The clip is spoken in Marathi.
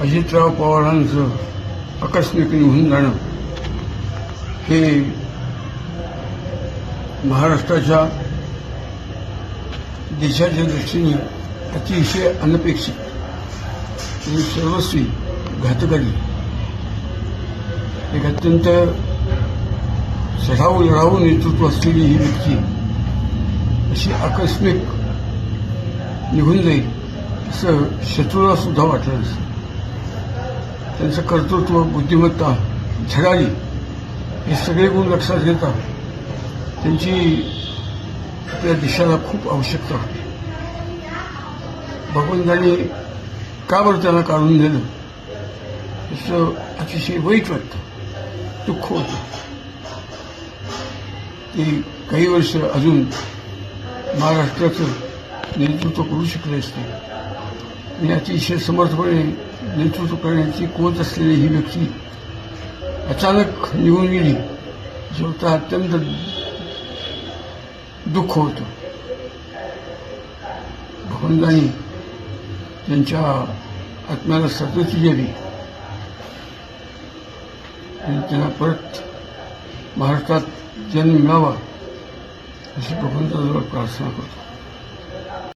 अजितराव पवारांचं आकस्मिक निघून जाणं हे महाराष्ट्राच्या देशाच्या दृष्टीने अतिशय अनपेक्षित आणि सर्वस्वी घातकारी एक अत्यंत चढाऊ लढाऊ नेतृत्व असलेली ही व्यक्ती अशी आकस्मिक निघून जाईल असं शत्रूला सुद्धा वाटलं नसतं. त्यांचं कर्तृत्व, बुद्धिमत्ता, झडारी हे सगळे गुण लक्षात घेता त्यांची आपल्या देशाला खूप आवश्यकता होती. भगवंतांनी का बरं त्यांना काढून दिलं याचं अतिशय वाईट वाटतं, दुःख होतं. ते काही वर्ष अजून महाराष्ट्राचं नेतृत्व करू शकले असते आणि अतिशय समर्थपणे नेतृत्व करण्याची कुवत असलेली ही व्यक्ती अचानक निघून गेली जेव्हा अत्यंत दुःख होतं. भगवंतांनी त्यांच्या आत्म्याला सद्गती द्यावी आणि त्यांना परत महाराष्ट्रात जन्म मिळावा अशी भगवंताजवळ प्रार्थना करतो.